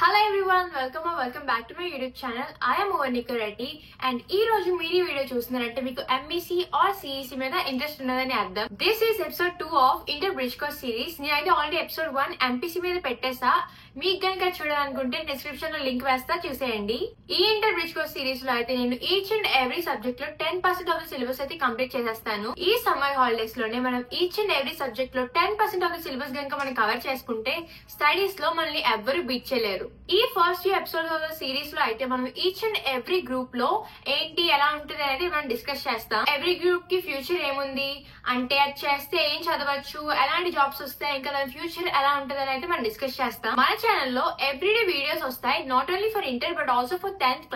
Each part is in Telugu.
Hello everyone, welcome back to my YouTube channel. I am Monika Reddy and ee roju meer video chustunnaranటే meeku MEC or CEC మీద ఇంట్రెస్ట్ ఉన్నదని అర్థం. This is episode 2 of Inter Bridge Course series. నేనైతే ఆల్రెడీ ఎపిసోడ్ 1 MPC మీద పెట్టేసా. మీకు గనుక చూడాలనుకుంటే డిస్క్రిప్షన్ లో లింక్ వేస్తా, చూసేయండి. ఈ ఇంటర్ బ్రిడ్జ్ కోర్స్ సిరీస్ లో అయితే నేను ఈచ్ అండ్ ఎవ్రీ సబ్జెక్ట్ లో 10% ఆఫ్ ద సిలబస్ అయితే కంప్లీట్ చేసేస్తాను. ఈ సమ్మర్ హాలిడేస్ లోనే మనం ఈచ్ అండ్ ఎవ్రీ సబ్జెక్ట్ లో 10% ఆఫ్ ద సిలబస్ గనుక మనం కవర్ చేసుకుంటే స్టడీస్ లో మనల్ని ఎవ్వరు బీట్ చేయలేరు. ఈ first few episodes of the series లో అయితే మనం ఈచ్ అండ్ ఎవ్రీ గ్రూప్ లో ఏంటి ఎలా ఉంటుంది అనేది మనం డిస్కస్ చేస్తాం. ఎవ్రీ గ్రూప్ కి ఫ్యూచర్ ఏముంది అంటే, అది చేస్తే ఏం చదవచ్చు, ఎలాంటి జాబ్స్ వస్తాయి, ఇంకా దాని ఫ్యూచర్ ఎలా ఉంటుంది అని అయితే మనం డిస్కస్ చేస్తాం. మన ఛానల్లో ఎవ్రీడే వీడియోస్ వస్తాయి, not only for inter but also for 10th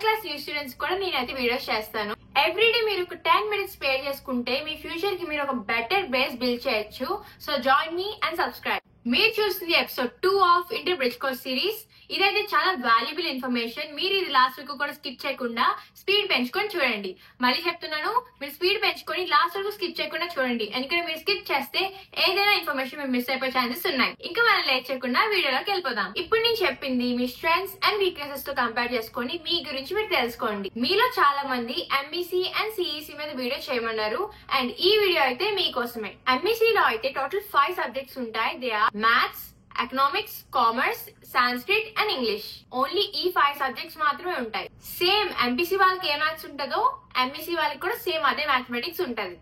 class new students కూడా నేనైతే వీడియోస్ చేస్తాను. ఎవ్రీడే మీరు ఒక 10 minutes స్పేర్ చేసుకుంటే మీ ఫ్యూచర్ కి మీరు ఒక బెటర్ బేస్ బిల్డ్ చేయొచ్చు. So join me and subscribe. మీరు చూస్తుంది episode 2 of inter bridge course series. ఇదైతే చాలా వాల్యుబుల్ ఇన్ఫర్మేషన్. మీరు ఇది లాస్ట్ వరకు కూడా స్కిప్ చేయకుండా స్పీడ్ పెంచుకొని చూడండి. మళ్ళీ చెప్తున్నాను, మీరు స్పీడ్ పెంచుకొని లాస్ట్ వరకు స్కిప్ చేయకుండా చూడండి. ఎందుకంటే మీరు స్కిప్ చేస్తే ఏదైనా ఇన్ఫర్మేషన్ మీరు మిస్ అయిపోయే ఛాన్సెస్ ఉన్నాయి. ఇంకా మనం లేట్ చేయకుండా వీడియోలోకి వెళ్ళిపోదాం. ఇప్పుడు నేను చెప్పింది మీ స్ట్రెంగ్స్ అండ్ వీక్నెసెస్ తో కంపేర్ చేసుకొని మీ గురించి మీరు తెలుసుకోండి. మీలో చాలా మంది MEC అండ్ CEC మీద వీడియో చేయమన్నారు అండ్ ఈ వీడియో అయితే మీకోసమే. MEC లో అయితే టోటల్ 5 సబ్జెక్ట్స్ ఉంటాయి. They are maths, economics, commerce, Sanskrit and English. Only ఈ 5 సబ్జెక్ట్స్ మాత్రమే ఉంటాయి. సేమ్ MPC వాళ్ళకి ఏ మ్యాథ్స్ ఉంటుందో MEC వాళ్ళకి కూడా సేమ్ అదే మ్యాథమెటిక్స్ ఉంటది.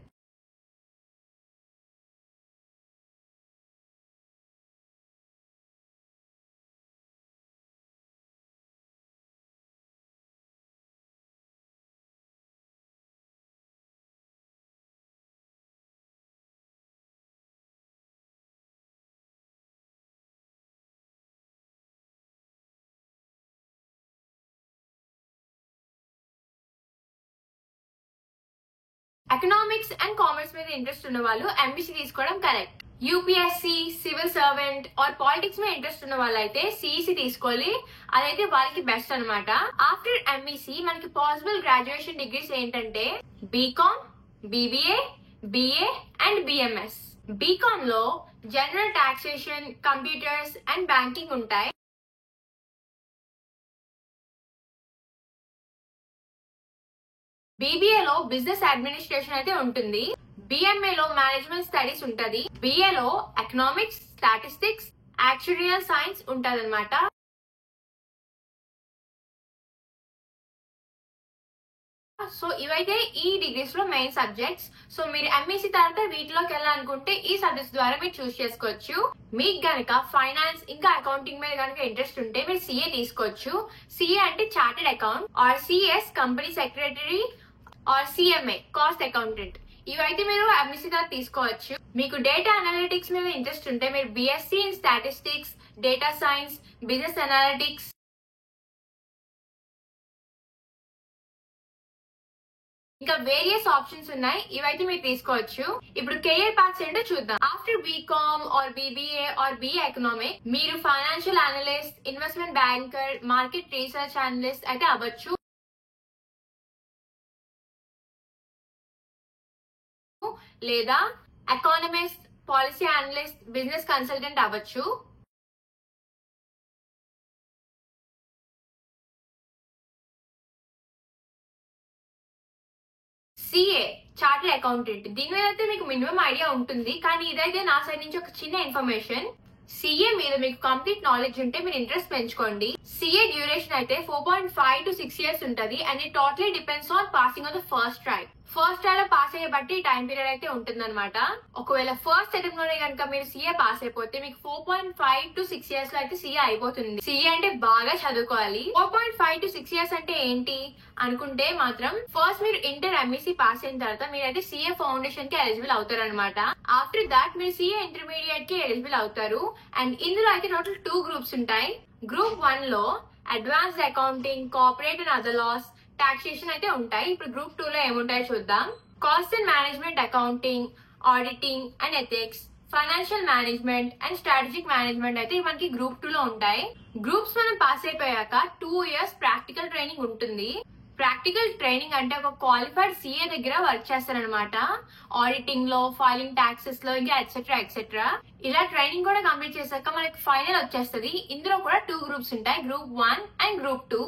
ఎకనామిక్స్ అండ్ కామర్స్ మీద ఇంట్రెస్ట్ ఉన్న వాళ్ళు MPC తీసుకోవడం correct. UPSC, civil servant or politics మీద ఇంట్రెస్ట్ ఉన్న వాళ్ళు అయితే CEC తీసుకోవాలి. అదైతే వాళ్ళకి బెస్ట్ అనమాట. ఆఫ్టర్ MEC మనకి పాసిబుల్ గ్రాడ్యుయేషన్ డిగ్రీస్ ఏంటంటే BCom, BBA, BA అండ్ BMS. BCom లో general taxation, computers and banking ఉంటాయి. BBA లో బిజినెస్ అడ్మినిస్ట్రేషన్ అయితే ఉంటుంది. BMA లో మేనేజ్మెంట్ స్టడీస్ ఉంటది. BA లో ఎకనామిక్స్, స్టాటిస్టిక్స్, యాక్చురియల్ సైన్స్ ఉంటది అనమాట. సో ఇవైతే ఈ డిగ్రీస్ లో మెయిన్ సబ్జెక్ట్స్. సో మీరు MEC తర్వాత వీటిలోకి వెళ్ళాలనుకుంటే ఈ సబ్జెక్ట్స్ ద్వారా మీరు చూస్ చేసుకోవచ్చు. మీకు గనక ఫైనాన్స్ ఇంకా అకౌంటింగ్ మీద కనుక ఇంట్రెస్ట్ ఉంటే మీరు CA తీసుకోవచ్చు. CA అంటే chartered account or CS company secretary or CMA cost accountant. ఇవైతే మీరు MEC తర్వాత తీసుకోవచ్చు. మీకు డేటా అనలిటిక్స్ మీద ఇంట్రెస్ట్ ఉంటే మీరు BSc in statistics, data science, business analytics, ఇంకా వేరియస్ ఆప్షన్స్ ఉన్నాయి. ఇవైతే మీరు తీసుకోవచ్చు. ఇప్పుడు కెరియర్ పాత్స్ ఏంటో చూద్దాం. After BCom or BBA or BA economic మీరు financial analyst, investment banker, market research analyst అయితే అవ్వచ్చు. లేదా economist, policy analyst, business consultant అవ్వచ్చు. CA chartered accountant. దీని మీద అయితే మీకు మినిమం ఐడియా ఉంటుంది, కానీ ఇదైతే నా సైడ్ నుంచి ఒక చిన్న ఇన్ఫర్మేషన్. CA మీద మీకు కంప్లీట్ నాలెడ్జ్ ఉంటే మీరు ఇంట్రెస్ట్ పెంచుకోండి. CA డ్యూరేషన్ అయితే 4.5 to 6 years ఉంటది and it totally depends on passing on the first try. First try లో పాస్ అయ్యే బట్టి టైం పీరియడ్ అయితే ఉంటుంది అనమాట. ఒకవేళ ఫస్ట్ అటెంప్ట్ లోనే కనుక మీరు CA పాస్ అయిపోతే మీకు 4.5 to 6 years లో అయితే CA అయిపోతుంది. CA అంటే బాగా చదువుకోవాలి. 4.5 to 6 years అంటే ఏంటి అనుకుంటే మాత్రం ఫస్ట్ మీరు ఇంటర్ MEC పాస్ అయిన తర్వాత మీరైతే CA ఫౌండేషన్ కి ఎలిజిబుల్ అవుతారు అనమాట. ఆఫ్టర్ దాట్ మీరు CA ఇంటర్మీడియట్ కి ఎలిజిబుల్ అవుతారు. అండ్ ఇందులో అయితే టోటల్ 2 గ్రూప్స్ ఉంటాయి. గ్రూప్ 1 లో advanced accounting, corporate and other loss, taxation అయితే ఉంటాయి. ఇప్పుడు గ్రూప్ 2 లో ఏముంటాయో చూద్దాం. Cost and management accounting, auditing and ethics, financial management and strategic management అయితే మనకి గ్రూప్ 2 లో ఉంటాయి. గ్రూప్స్ మనం పాస్ అయిపోయాక 2 years ప్రాక్టికల్ ట్రైనింగ్ ఉంటుంది. ప్రాక్టికల్ ట్రైనింగ్ అంటే ఒక క్వాలిఫైడ్ సిఏ దగ్గర వర్క్ చేస్తారనమాట. ఆడిటింగ్ లో, ఫైలింగ్ టాక్సెస్ లో, ఇంకా ఎట్సెట్రా ఎట్సెట్రా. ఇలా ట్రైనింగ్ కూడా కంప్లీట్ చేశాక మనకి ఫైనల్ వచ్చేస్తుంది. ఇందులో కూడా 2 గ్రూప్స్ ఉంటాయి, గ్రూప్ 1 అండ్ గ్రూప్ 2.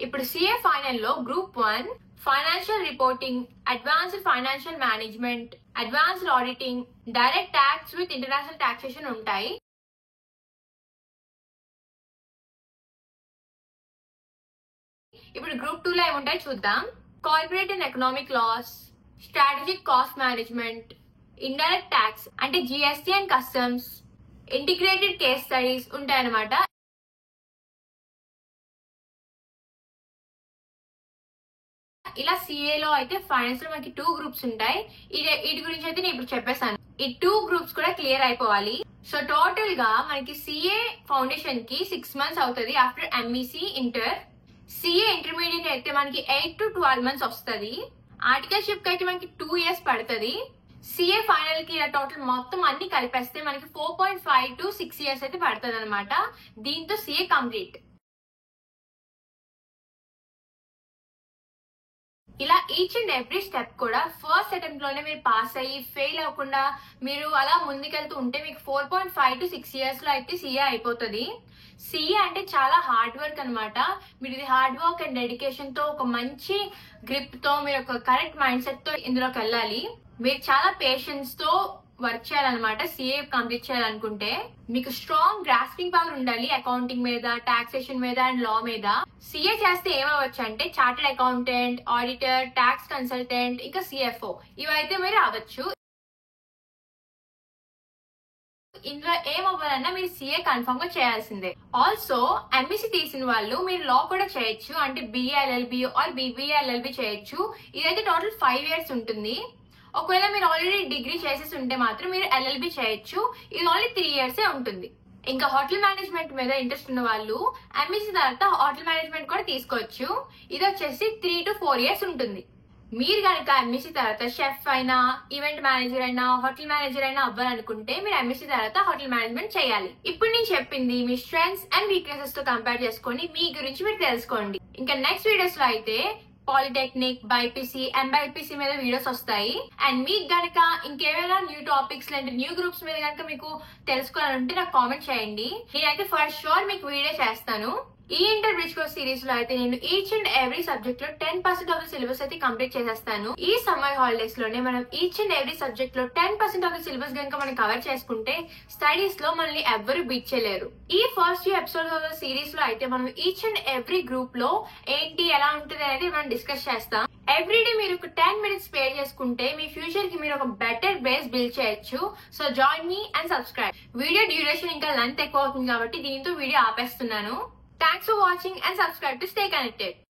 ఇప్పుడు సిఏ ఫైనల్ లో group 1 financial reporting, advanced financial management, advanced auditing, direct tax with international taxation ఉంటాయి. ఇప్పుడు గ్రూప్ 2 లో ఏముంటాయి చూద్దాం. Corporate and economic laws, strategic cost management, indirect tax అంటే GST and customs, integrated case studies ఉంటాయన్నమాట. ఇలా సిఏ లో అయితే ఫైనాన్స్ లో మనకి 2 గ్రూప్స్ ఉంటాయి. వీటి గురించి అయితే నేను ఇప్పుడు చెప్పేసాను. ఈ 2 గ్రూప్స్ కూడా క్లియర్ అయిపోవాలి. సో టోటల్ గా మనకి సిఏ ఫౌండేషన్ కి 6 మంత్స్ అవుతుంది after MEC inter. CA intermediate అయితే మనకి 8 to 12 months వస్తుంది. ఆర్టికల్షిప్ కి అయితే మనకి 2 years పడుతుంది. సిఏ ఫైనల్ కి ఇలా టోటల్ మొత్తం అన్ని కలిపేస్తే మనకి 4.5 to 6 years అయితే పడుతుంది అనమాట. దీంతో సిఏ కంప్లీట్. ఇలా ఈచ్ అండ్ ఎవ్రీ స్టెప్ కూడా ఫస్ట్ అటెంప్ట్ లోనే మీరు పాస్ అయ్యి ఫెయిల్ అవ్వకుండా మీరు అలా ముందుకెళ్తూ ఉంటే మీకు 4.5 to 6 years లో అయితే సిఏ అయిపోతుంది. సిఏ అంటే చాలా హార్డ్ వర్క్ అనమాట. మీరు ఇది హార్డ్ వర్క్ అండ్ డెడికేషన్ తో, ఒక మంచి గ్రిప్ తో, మీరు ఒక కరెక్ట్ మైండ్ సెట్ తో ఇందులోకి వెళ్ళాలి. మీరు చాలా పేషెన్స్ తో వర్క్ చేయాలన్నమాట. సిఏ కంప్లీట్ చేయాలనుకుంటే మీకు స్ట్రాంగ్ గ్రాస్పింగ్ పవర్ ఉండాలి అకౌంటింగ్ మీద, టాక్సేషన్ మీద అండ్ లా మీద. సిఏ చేస్తే ఏమవచ్చు అంటే chartered accountant, auditor, tax consultant, ఇంకా సిఎఫ్ఓ ఇవైతే మీరు అవ్వచ్చు. ఇందులో ఏమవ్వాలన్నా మీరు సిఏ కన్ఫర్మ్ గా చేయాల్సిందే. ఆల్సో ఎంఈసి తీసిన వాళ్ళు మీరు లా కూడా చేయొచ్చు, అంటే బిఏఎల్ఎల్బి ఆర్ బిబిఏఎల్ఎల్బి చేయొచ్చు. ఇదైతే టోటల్ 5 years ఉంటుంది. ఒకవేళ మీరు ఆల్రెడీ డిగ్రీ చేసేసి ఉంటే మాత్రం మీరు ఎల్ఎల్బి చేయొచ్చు. ఇది ఓన్లీ 3 years ఉంటుంది. ఇంకా హోటల్ మేనేజ్మెంట్ మీద ఇంట్రెస్ట్ ఉన్న వాళ్ళు ఎంఈసి తర్వాత హోటల్ మేనేజ్మెంట్ కూడా తీసుకోవచ్చు. ఇది వచ్చేసి 3 to 4 years ఉంటుంది. మీరు కనుక ఎంఈసి తర్వాత షెఫ్ అయినా, ఈవెంట్ మేనేజర్ అయినా, హోటల్ మేనేజర్ అయినా అవ్వాలనుకుంటే మీరు ఎంఈసి తర్వాత హోటల్ మేనేజ్మెంట్ చేయాలి. ఇప్పుడు నేను చెప్పింది మీ స్ట్రెంగ్స్ అండ్ వీక్నెసెస్ తో కంపేర్ చేసుకొని మీ గురించి మీరు తెలుసుకోండి. ఇంకా నెక్స్ట్ వీడియోస్ లో అయితే పాలిటెక్నిక్, బైపీసీ, ఎంబైపీసీ మీద వీడియోస్ వస్తాయి. అండ్ మీకు గనక ఇంకేమైనా న్యూ టాపిక్స్ లాంటి న్యూ గ్రూప్స్ మీద కనుక మీకు తెలుసుకోవాలంటే నాకు కామెంట్ చేయండి. నేనైతే ఫర్ షూర్ మీకు వీడియో చేస్తాను. ఈ ఇంటర్ బ్రిడ్జ్ కోర్స్ సిరీస్ లో అయితే నేను ఈచ్ అండ్ ఎవ్రీ సబ్జెక్ట్ లో 10% ఆఫ్ ద సిలబస్ అయితే కంప్లీట్ చేసేస్తాను. ఈ సమ్మర్ హాలిడేస్ లోనే మనం ఈచ్ అండ్ ఎవ్రీ సబ్జెక్ట్ లో 10% ఆఫ్ ద సిలబస్ కనుక మనం కవర్ చేసుకుంటే స్టడీస్ లో మనల్ని ఎవ్వరు బీట్ చేయలేరు. ఈ first 2 episodes of the series లో అయితే మనం ఈచ్ అండ్ ఎవ్రీ గ్రూప్ లో ఏంటి ఎలా ఉంటుంది అనేది మనం డిస్కస్ చేస్తాం. ఎవ్రీడే మీరు ఒక 10 minutes స్పేర్ చేసుకుంటే మీ ఫ్యూచర్ కి మీరు ఒక బెటర్ బేస్ బిల్డ్ చేయొచ్చు. So join me and subscribe. Video duration ఇంకా లెంత్ ఎక్కువ అవుతుంది కాబట్టి దీంతో video ఆపేస్తున్నాను. Thanks for watching and subscribe to stay connected.